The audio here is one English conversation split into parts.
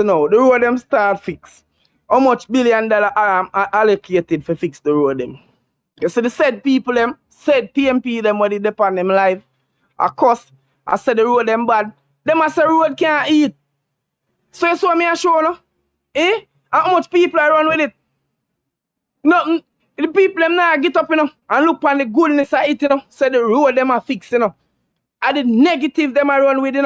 So now, the road them start fix. How much $1 billion are allocated for fix the road them? You see the said people them, said PMP them what they depend them live. Of course, I said the road them bad. Them I say road can't eat. So you saw me a show no? Eh? And how much people I run with it? Nothing. The people them now get up, and look on the goodness of it, Say the road them are fixed, And the negative them I run with,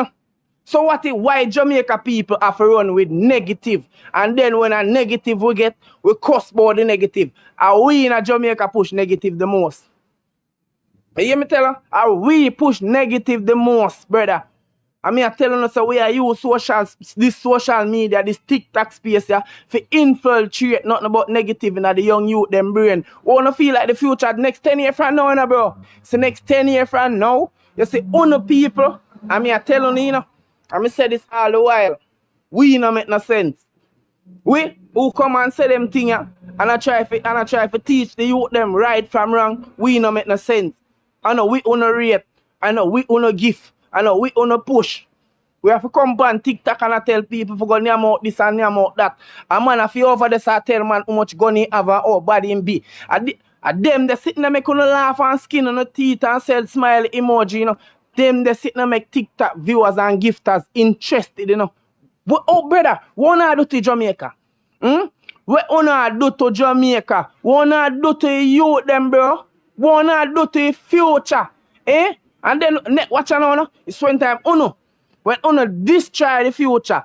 So what if why Jamaica people have to run with negative? And then when a negative we get, we cross board the negative. And we in a Jamaica push negative the most. You hear me tell her? And we push negative the most, brother. I mean, I tell you, so we are use this social media, this TikTok space here, for infiltrate nothing about negative in the young youth, them brain. We want to feel like the future, next 10 years from now, bro. So next 10 years from now, you see, people, I mean, I tell you, I mean, say this all the while. We no make no sense. We who come and say them things, and I try to teach the youth them right from wrong, we no make no sense. I know we no rate, I know we no give. I know we on a push. We have to come on TikTok and I tell people for go name out this and name out that. A man if you over this I tell man how much gun he have and how bad him be. A them they sitting there make you laugh and skin on the teeth and sell smile emoji, Them they sitting there make TikTok viewers and gifters interested, But oh brother, what wanna do to Jamaica? What wanna do to Jamaica? What wanna do to youth them, bro? What wanna do to future? Eh? And then, watch out, it's one time, when destroy the future,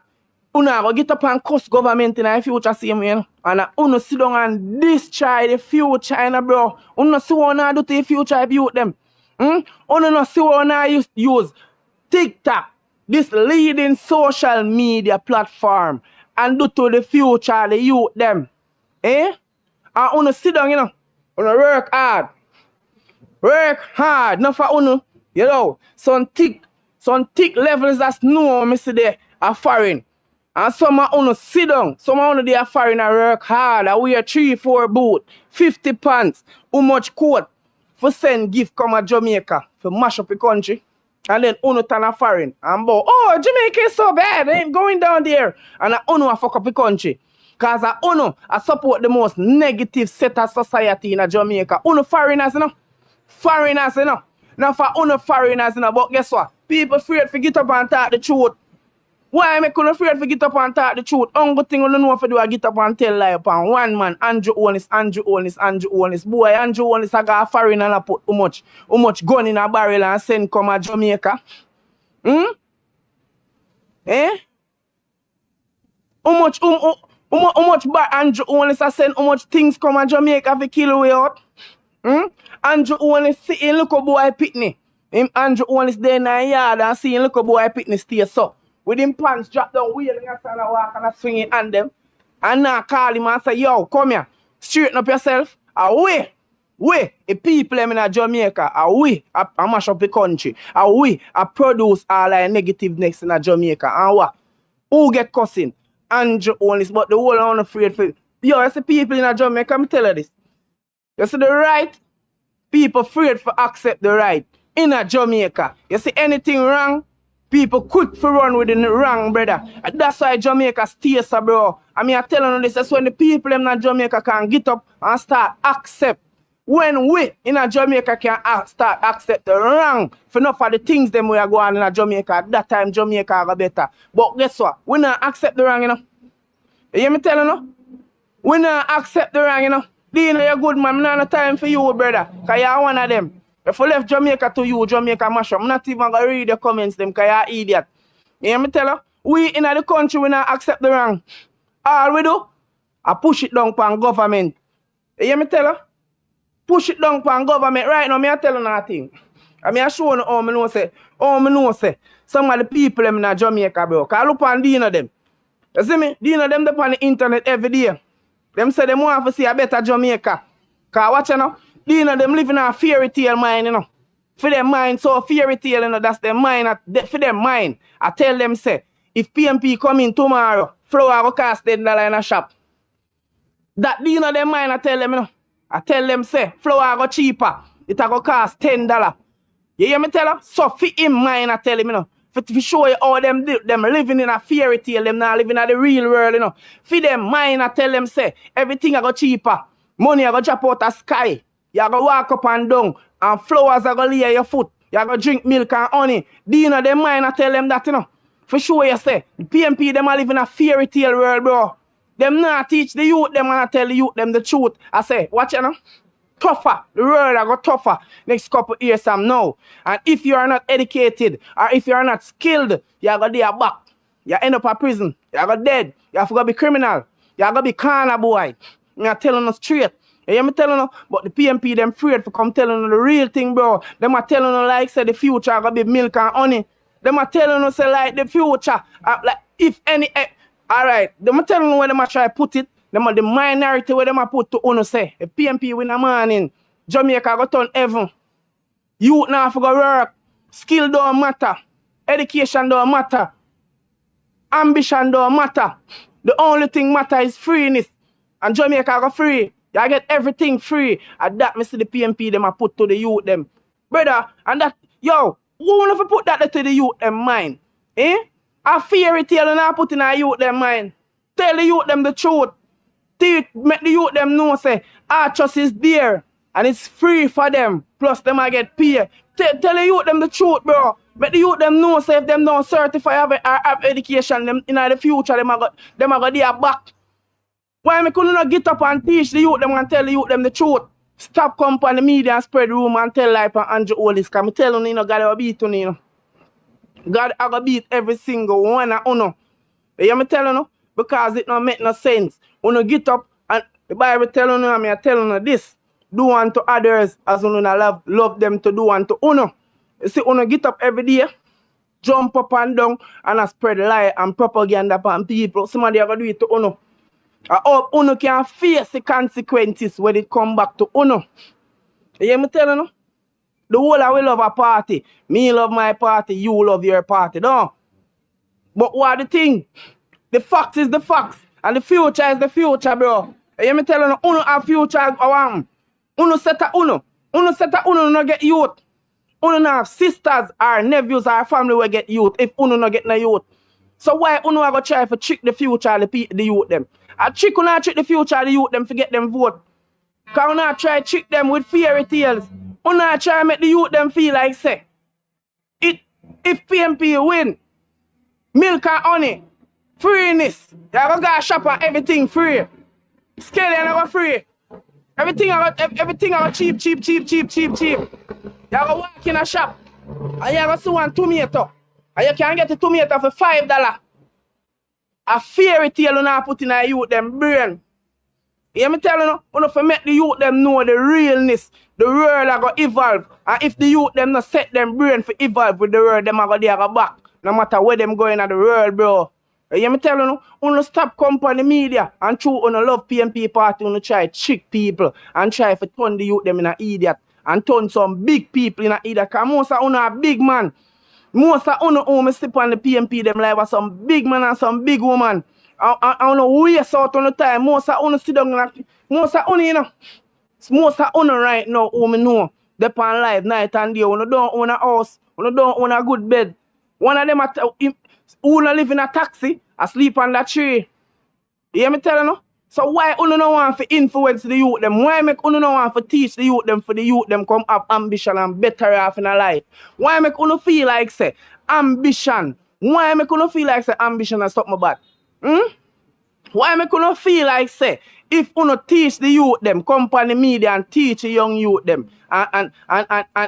will get up and cuss government in the future same way, And sit down and destroy the future, bro. See what do to the future if you them. No see what use TikTok, this leading social media platform, and do to the future the youth them. Eh? And sit down, work hard. Work hard, not for some thick levels that's no me see there are foreign. And some of sit down, some of they are foreign and work hard. And wear 3-4 boot, 50 pants, how much coat for send gift come to Jamaica for mash up the country. And then turn a foreign and bow, oh Jamaica is so bad, they ain't going down there. And a fuck up the country. Cause I support the most negative set of society in Jamaica. Foreigners, Foreigners, Now for foreigners, but guess what? People afraid to get up and talk the truth. Why am I afraid to get up and talk the truth? Only thing you know if you do is get up and tell lie upon one man, Andrew Owens. Boy, Andrew Owens I got a foreigner and put how much gun in a barrel and send come to Jamaica. Eh? How much Andrew Owens I send how much things come to Jamaica to kill away out? Andrew Owens see look a boy pitney. Andrew Owens there in the yard and see look a boy pitney stay so. With him pants drop down, wheeling and stand and walk and swinging on them. And now call him and say, yo, come here. Straighten up yourself. We, the people in Jamaica, we mash up the country. We produce all the negativeness in Jamaica. And what? Who get cussing? Andrew Owens, but the whole are afraid for it. Yo, I see people in Jamaica, let me tell you this. You see the right? People afraid to accept the right. In Jamaica, you see anything wrong, people quick for run with the wrong, brother. And that's why Jamaica stays, bro. I mean, I tell you this, that's when the people in Jamaica can get up and start accept. When we in Jamaica can start accept the wrong for enough of the things them we are going in Jamaica, at that time Jamaica go better. But guess what? We not accept the wrong, You hear me tell you, We not accept the wrong, Dino, you're good, man. I have no time for you, brother. Because you're one of them. If I left Jamaica to you, Jamaica mash up. I'm not even going to read the comments, them, because you're an idiot. You hear me tell you? We in the country, we not accept the wrong. All we do, I push it down upon government. You hear me tell you? Push it down upon government. Right now, I tell you nothing. I mean, I show you how I know say, some of the people in Jamaica, bro. Because I look on Dino them. You see me? Dino them up on the internet every day. Them say them want to see a better Jamaica. Because watch you know, them living in a fairy tale mind, For their mind, so fairy tale, that's their mind. For their mind, I tell them, say, if PMP come in tomorrow, flour will cost $10 in a shop. That their mind, I tell them, I tell them, say, flour go cheaper. It will cost $10. You hear me tell her? So for him mind, I tell him, For For show you how them living in a fairy tale, them not living in the real world, you know. For them mind, I tell them, say, everything I go cheaper. Money I go drop out the sky. You go walk up and down, and flowers I go lay at your foot. You go drink milk and honey. Do you know them mind, I tell them that, you know. For sure you say, the PMP, them are living in a fairy tale world, bro. Them not teach the youth, them and I tell the youth them the truth. I say, watch you know. Tougher. The world I got tougher next couple years from now. And if you are not educated or if you are not skilled, you are going to be back. You end up in prison. You are going to dead. You have to go be criminal. You are going to be corner boy. I'm telling you straight. You hear me telling you? But the PMP them afraid for come telling you the real thing, bro. Them are telling you like say the future are going to be milk and honey. Them are telling you say like the future. Like if any... Alright, them are telling you where them are try to put it. Them are the minority where them are put to uno say. If PMP win a morning, Jamaica go turn heaven. Youth now for go work. Skill don't matter. Education don't matter. Ambition don't matter. The only thing matter is freeness. And Jamaica go free. You get everything free. And that me see the PMP them are put to the youth them. Brother, and that, yo, who wanna put that to the youth them mind? Eh? A fairy tale and I put in a youth them mind. Tell the youth them the truth. Make the youth them know say trust is there and it's free for them. Plus them I get paid. Tell the youth them the truth, bro. Make the youth them know say if them don't certify have education them in the future them I got their back. Why me couldn't not get up and teach the youth them and tell the youth them the truth? Stop come on the media and spread rumor and tell life and Andrew Olis. Cause me tell you, God will beat you, know. God I go beat every single one of you. You hear me telling you? Because it don't make no sense. When you get up and the Bible telling you, I telling you this, do unto others as you love them to do unto you. You see, when you get up every day, jump up and down and spread lie and propaganda upon people, somebody are going to do it to you. I hope you can face the consequences when it come back to you. You hear me telling you? The whole I will love a party. Me love my party, you love your party. No. But what the thing? The facts is the facts. And the future is the future, bro. You hear me telling you, uno have future around. Uno set a uno. Uno set a uno no get youth. Uno no have sisters or nephews or family will get youth if uno no get no youth. So why uno are going to try to trick the future of the youth them? A trick uno trick the future of the youth them to get them vote. Because uno try to trick them with fairy tales. Uno try to make the youth them feel like say, if PMP win, milk and honey, freeness, you go shop and everything free. Scaling go free. Everything I cheap. You go walk in a shop and you go see one tomato. And you can get a tomato for $5. A fairy tale you not put in a youth them brain. You hear me telling you? You know, make the youth them know the realness. The world are going to evolve. And if the youth them not set them brain for evolve with the world, them are going to go back. No matter where them going in the world, bro. You hear me telling you? You stop company media and true you love PMP party, you try to trick people and try to turn the youth them in an idiot and turn some big people in an idiot. Because most of you are big man. Most of you who sleep on the PMP them live are some big man and some big woman. I don't know waste out on the time. Most of you sit down and most of you know. Most of you right now who me know. They on live night and day. You don't own a house. You don't own a good bed. One of them who live in a taxi, asleep on that tree. You hear me telling you? So why you don't want to influence the youth them? Why make you don't want to teach the youth them for the youth them come have ambition and better off in a life? Why make you feel like say ambition? Why make you feel like say ambition is something bad? Why make you feel like say if you teach the youth them, company media and teach the young youth them and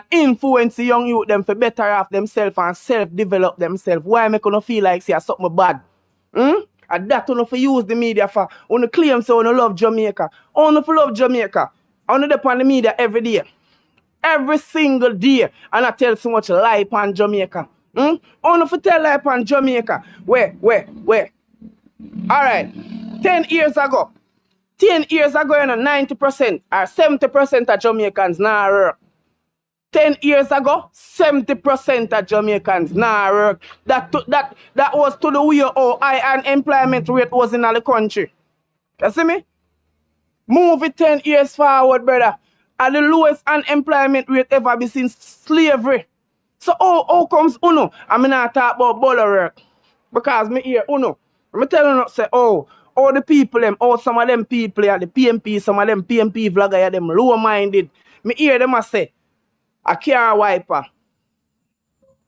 influence the young youth them for better off themselves and self-develop themselves, why make you feel like say something bad? And that you use the media for. You claim so you love Jamaica. You love Jamaica. You depend on the media every day. Every single day. And I tell so much lie on Jamaica. You tell lie on Jamaica. Where? Alright. 10 years ago, 90% or 70% of Jamaicans now work. 10 years ago, 70% of Jamaicans now work. That was to the way how high unemployment rate was in the country. You see me? Move it 10 years forward, brother. At the lowest unemployment rate ever been since slavery. So how comes uno? I mean I talk about bolo work. Because me hear uno. I'm telling you say all the people them, some of them people are the PMP, some of them PMP vlogger are them low minded. Me hear them a say a car wiper.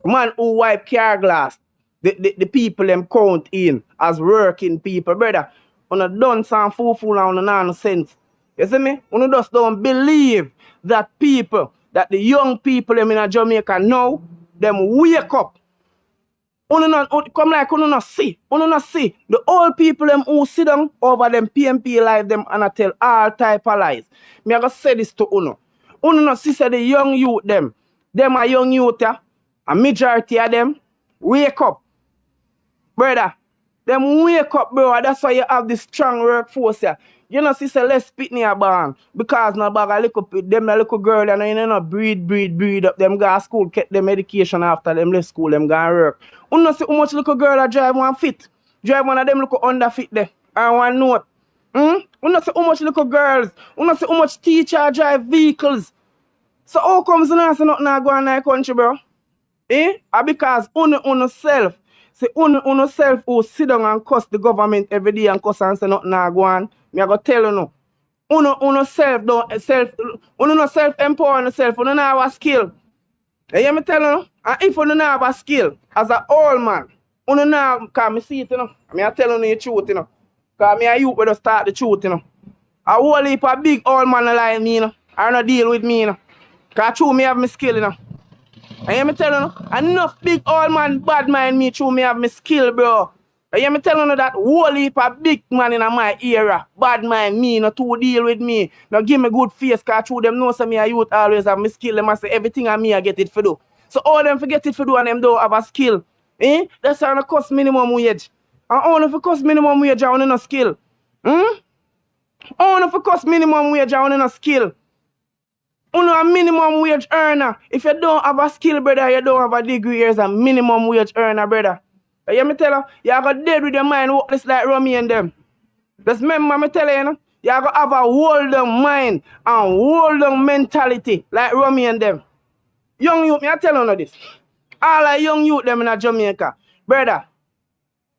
Man who wipe car glass. The people them count in as working people, brother. Una done some fool and una nonsense. You see me? Una just don't believe that people, that the young people them in Jamaica now, them wake up. Una not come like una not see. Una not see. The old people them who sit down over them PMP live them and I tell all type of lies. Me I go say this to Una. Una not see say the young youth them are young youth, yeah. A majority of them wake up. Brother, them wake up, bro. That's why you have this strong workforce here. You know, sister, let's spit near barn. Because no bag a little them a little girl and you know breed up. Them go to school, get them education after them left school, them go work. You know see how much little girl a drive one fit. Drive one of them little underfit there. And one note. You know see how much little girls. You know see how much teacher drive vehicles. So how comes you not say nothing go on in the country, bro? Because uno self. Say uno self who sit down and cuss the government every day and cuss and say nothing go on. Me I go tell you no. Uno self uno no self empower yourself, uno not have a skill. You hear me tell you? And if uno not have a skill as a old man, uno not cause me see it, you know. Me I tell you the truth, you know. Cause me a youth will start the truth, you know. A whole heap of big old man like me, you know. I don't deal with me, you know. Cause true me have my skill, you know. I hear me telling you, enough big old man bad mind me through me have my skill, bro. I hear me telling you that whole heap of big man in my era, bad mind me, not to deal with me. Now give me good face, cause through them know some me a youth always have my skill. Them I say everything on me I get it for do. So all them forget it for do and them don't have a skill. That's why I cost minimum wage. And only if it cost minimum wage I want no skill. Only if it cost minimum wage I want no skill. Uno a minimum wage earner. If you don't have a skill, brother, you don't have a degree as a minimum wage earner, brother. You hear me tell you? You got dead with your mind workless like Rummy and them. Just remember me tell you, you got have a hold on mind and hold on mentality like Rummy and them. Young youth, me I tell you this. All the young youth them in Jamaica. Brother,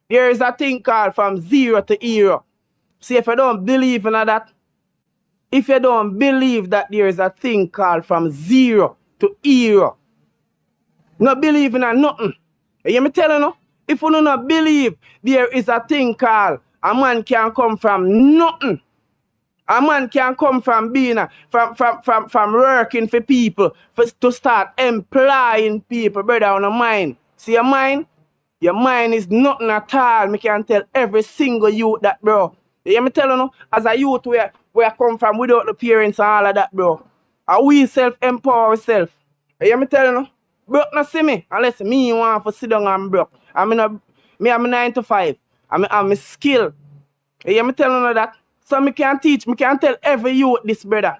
there is a thing called from zero to hero. See, if you don't believe in that, if you don't believe that there is a thing called from zero to hero, not believe in nothing. You hear me telling you? If you do not believe there is a thing called a man can come from nothing. A man can come from being from working for people to start employing people, brother, on your mind. See your mind? Your mind is nothing at all. Me can tell every single youth that, bro. You hear me telling you? As a youth where I come from without the parents and all of that, bro. And we self-empower ourselves. You hear me telling you? Broke not see me unless me want to sit down and broke. I mean, me I'm 9 to 5. I'm a skill. You hear me telling you that? So me can teach, me can tell every youth this, brother.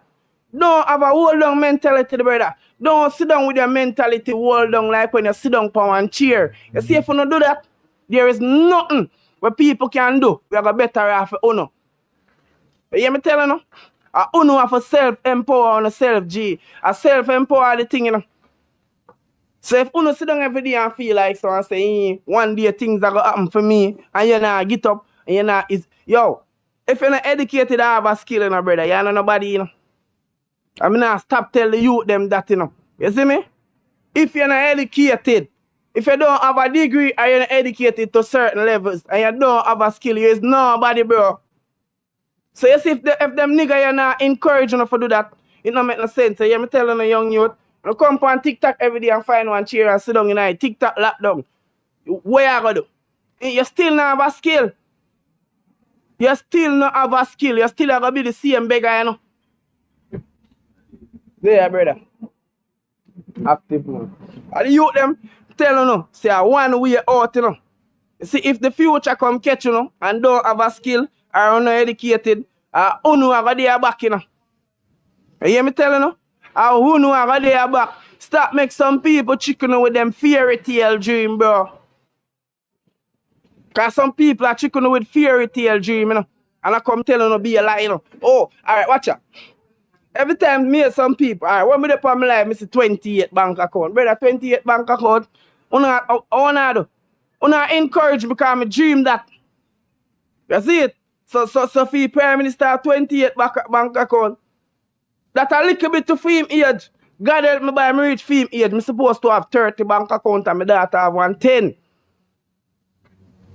Don't have a hold on mentality, brother. Don't sit down with your mentality hold on like when you sit down for one chair. You see, if you don't do that, there is nothing what people can do. We have a better off uno. You hear me telling you? Uno have a self-empower on a self-G. A self-empower the thing, you know. So if uno sit down every day and feel like so and say, one day things are going to happen for me, and you not get up, and you not is yo, if you're not educated or have a skill, you know, brother, you're not nobody, you know. I mean, I stop telling the youth them that, you know. You see me? If you're not educated, if you don't have a degree or you're not educated to certain levels, and you don't have a skill, you is nobody, bro. So you see, if them nigga you're not encouraging you to do that, it don't make no sense. So you're telling the young youth, you come on TikTok every day and find one chair and sit down in a TikTok lockdown. What you gonna do? You still not have a skill. You still not have a skill. You still have to be the same beggar, you know. There, brother. Active man. And the youth them tell you no, say one way out, you know. See, if the future come catch you know, and don't have a skill or not educated, who know have a day back, you know. You hear me telling you? Who know have a day back? Stop make some people chicken with them fairy tale dream, bro. Cause some people are chicken with fairy tale dream, you know. And I come telling you be a lie, you know. Oh, alright, watch out. Every time me and some people, all right, when me dey on my life, me see 28 bank account. Brother, 28 bank account. I wanna do. Una encourage because I dream that. You see it? So for the Prime Minister 28 bank account. That a little bit to fame age. God help me by me reach fame age. I'm supposed to have 30 bank account and my daughter have 110.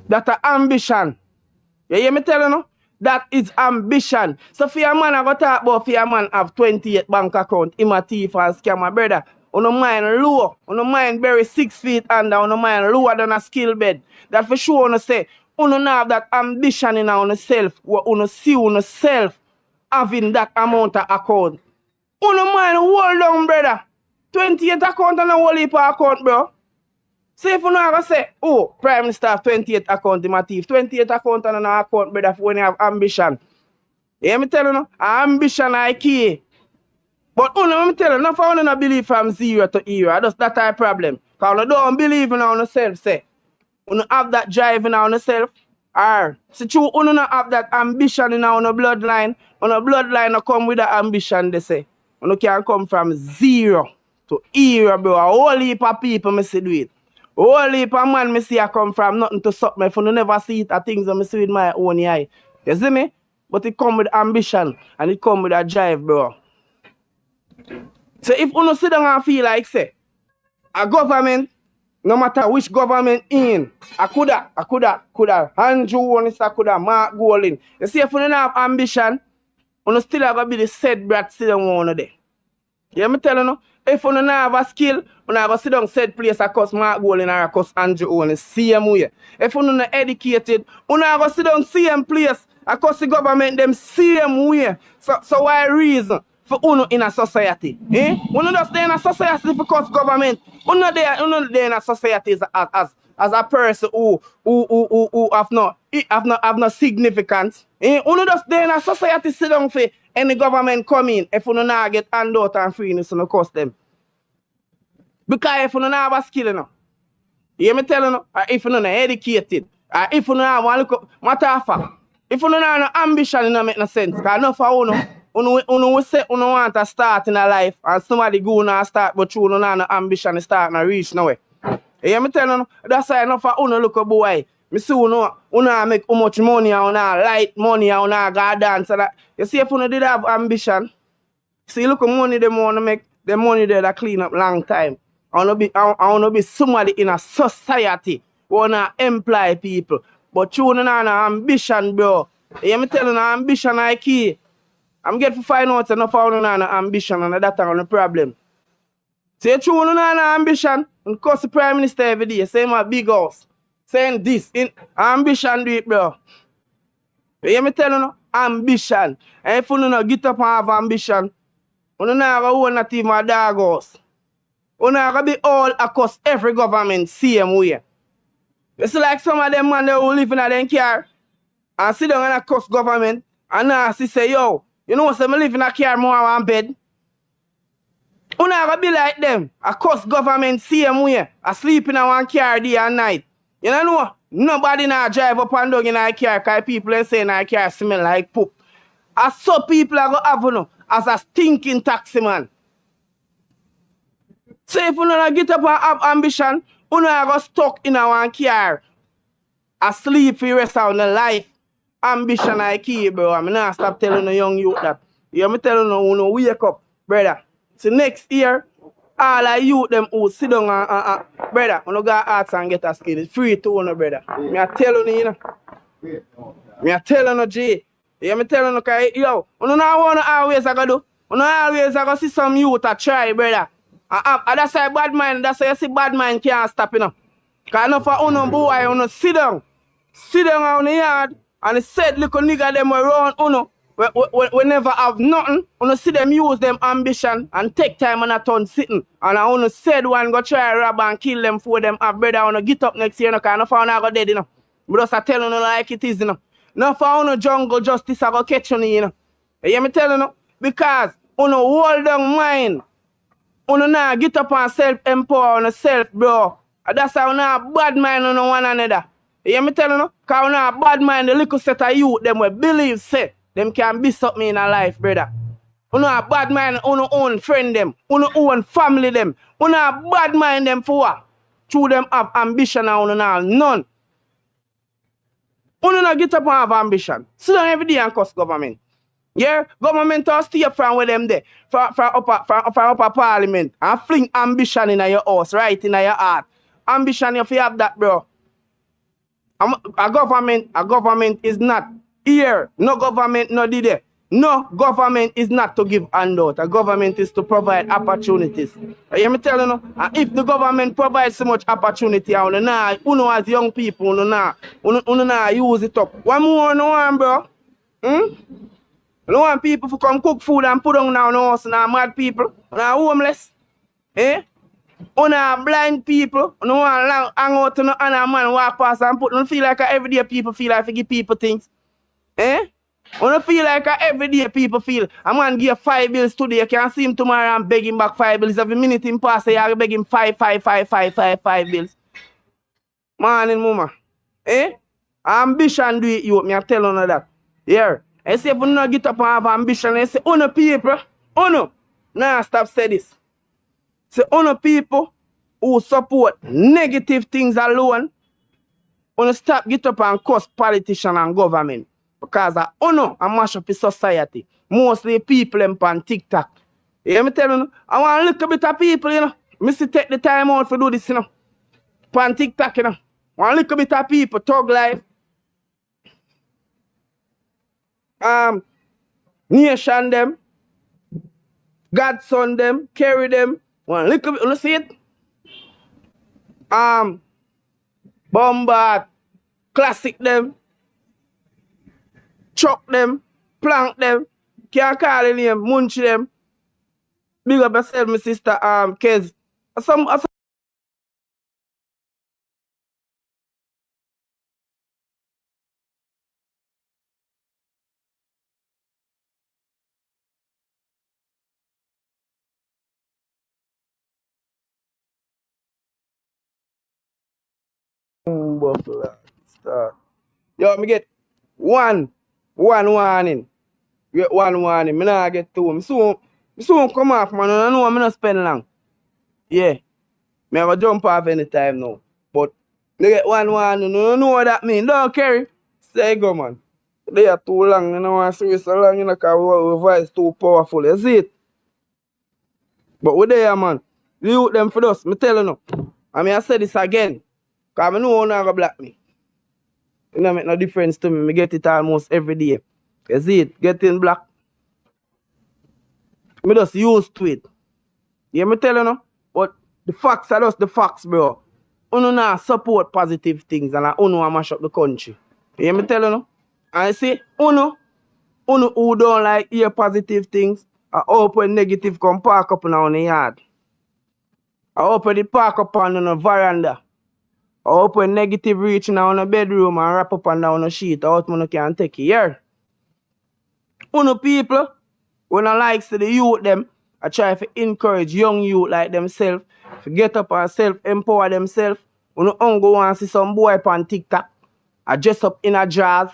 That's a ambition. You hear me telling you? That is ambition. So for your man, I go talk about for your man have 28 bank account, him a thief and scammer, brother. Uno mind low, uno mind bury 6 feet under, uno mind lower than a skill bed. That for sure uno say, uno have that ambition in uno self, where uno see uno self having that amount of account. Uno mind hold down, brother. 28 account and a whole heap of account, bro. So if you know how to say, oh, Prime Minister have 28 account in my thief, 28 account and an account, brother, for when you have ambition. You hear me telling you? Ambition is key. But let me tell you, not for not believe from zero to hero. That's that type of problem. Because you don't believe in yourself, say. You have that drive in yourself. Or, so you don't have that ambition in your bloodline. Your bloodline will come with that ambition, they say. You can come from zero to hero, bro. A whole heap of people, me see do it. A whole heap of man, me see I come from nothing to something. If you never see it, things that me see with my own eye. You see me? But it come with ambition and it come with a drive, bro. So if you sit down and feel like, say, a government, no matter which government in, I coulda, Andrew Wonisa coulda, Mark Golding. You see, if you don't have ambition, you still have to be the said brat sit down one day. You hear me telling you? If you don't have a skill, you have to sit down said place across Mark Golding or across Andrew Owen, same way. If you not educated, you have to sit down same place across the government, them same way. So why reason for you in a society? Eh? You not just there in a society because government. You not there in a society as a person who have no significance. Eh? You not just there in a society sit down for any government come in. If you not get handout and freeness, you not cost them. Because if you don't have a skill, you know, you hear me telling you, if you don't educated, if you don't have one look, matter of fact, if you don't have no ambition, it don't make no sense. Because enough of you say you want to start in a life, and somebody go and start, but you don't have no ambition to start and reach nowhere. You hear me telling you, that's why enough of you look a boy. Me see you make how much money, you light money, you go dance. You see, if you did have ambition, see, look at money they want to make, the money there that clean up long time. I want to be somebody in a society who want to employ people. But you don't have no ambition, bro. You hear me telling you, ambition is key. I'm getting to find out enough of you have no ambition and that's the problem. So you don't have no ambition, and cause the Prime Minister every day, saying my big house, saying this, in ambition do it, bro. You hear me telling you, ambition. And if you don't get up and have ambition, you don't have a own not even a dog house. You know, to be all across every government same way. You see like some of them man they who live in a them car and sit down in a cross government and now say, yo, you know what, I live in a car more than bed. You know, to be like them, across government same way, I sleep in a one car day and night. You know, nobody now drive up and down in a car because people are saying a car smell like poop. As some people are going to have you as a stinking taxi man. So if you don't get up and have ambition, you don't go stuck in a one car, asleep for the rest of your life. Ambition is key, bro. I'm not stop telling the young youth that. You hear me telling you, wake up, brother. So next year, all the youth them who sit down and brother, you got arts and get a skill. It's free to you, brother. Me I telling you, Me I telling you, G. You hear me telling you, because yo, you don't want to always go do. You don't always go see some youth to try, brother. That's why bad mind, that's why you see bad mind can't stop, you know. Because enough for uno boy, uno sit down on the yard, and the said little nigga them around uno, we never have nothing, uno see them use them ambition and take time and a turn sitting. And uno said one go try rob and kill them for them, have brother uno get up next year, you know, because enough for uno go dead, you know. But just I tell you like it is, you know. Enough for uno jungle justice I go catch you know. You hear me telling you? Because uno hold down mind. You now get up and self-empower yourself, bro. That's how you have bad mind on one another. You hear me telling you? Because you have bad mind, the little set of youth, them will believe, say, them can be something in a life, brother. You know a bad mind on your own friend them, on your own family them. You know a bad mind them for what? Through them have ambition and you know none. You not get up and have ambition. Sit down every day and cuss government. Yeah, government will stay from where them there. For upper parliament. And fling ambition in your house, right in your heart. Ambition if you have that, bro. A government is not here. No government no did it. No government is not to give handout. A government is to provide opportunities. You hear me telling you? And if the government provides so much opportunity, you know as young people, you know use it up. What more you want, bro? Hmm? You don't want people to come cook food and put on now no house and mad people. Now homeless. Eh? On blind people, no one hang out and a man walk past and put, don't feel like everyday people feel like to give people things. Eh? I don't feel like everyday people feel a man give 5 bills today, you can see him tomorrow and beg him back 5 bills. Every minute him pass, you beg him 5 bills. Morning, mama. Eh? Ambition do it, you. Me I tell you that. Yeah. I say if you not get up and have ambition, I say, no people, no. Nah, stop say this. Say, people who support negative things alone, stop get up and cuss politicians and government. Because I mash up the society. Mostly people on TikTok. You hear me telling you? I want a little bit of people, you know. Me see take the time out to do this, you know. On TikTok, you know. Want a little bit of people, Thug Life. Nation them. Godson them. Carry them. Want a little bit, you see it? Bombard. Classic them. Chuck them, plank them, can't call the name, munch them. Big up yourself, my sister, Kez. Some buffalo. Start. Yo, me get one warning. Get one warning. Me not get two. Me soon come off, man. I know me not spend long. Yeah. Me have a jump off anytime now. But me get one warning. You know what that mean. Don't carry. Say go, man. They are too long. You know want to see so long, you know, because our voice too powerful. You see it? But we there, man. The youth them for us. Me tell you now. I mean, I say this again. Because I know how not going to block me. It don't make no difference to me. I get it almost every day. You see it? Getting black. I just used to it. You hear me tell you now? But the facts are just the facts, bro. You not support positive things and you know mash up the country. You hear me tell you now? And I say, you who don't like hear positive things, I hope when negative come park up in the yard. I hope when they park up on the veranda. I hope when negative reach in the bedroom and wrap up on the sheet, I hope you can take it here. People, when I like to the youth them, I try to encourage young youth like themselves to get up and self-empower themselves. When you go and see some boy on TikTok, I dress up in a jazz.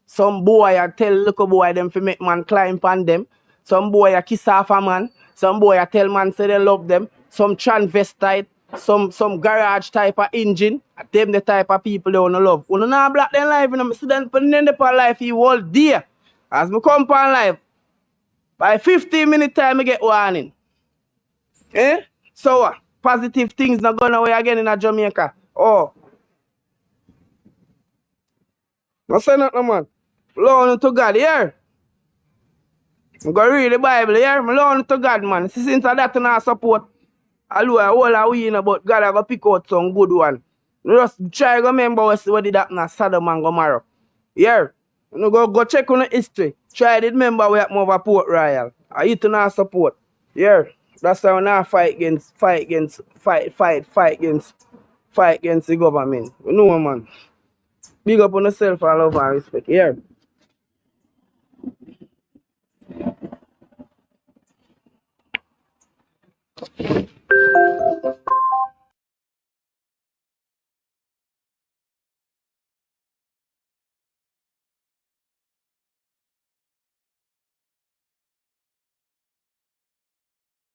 Some boy I tell little boy them to make man climb on them. Some boy I kiss off a man. Some boy I tell man say they love them. Some transvestite. Some garage type of engine. Them the type of people they wanna love. When you not black them life, you know, see them putting in the life you all day. As me come on live, by 15 minute time I get warning. Eh? So positive things not going away again in a Jamaica. Oh. No say nothing, man. Learn to God, yeah. I'm going to read the Bible, yeah. I'm learn to God, man. Since that I not support, I do all I win, but God I go pick out some good one. Just try to remember what did happen at Sodom and Gomorrah. Yeah. You go check on the history. Try to remember we have more of Port Royal. I eat to not support. Yeah. That's how I now fight against the government. You know, man. Big up on yourself and love and respect. Yeah.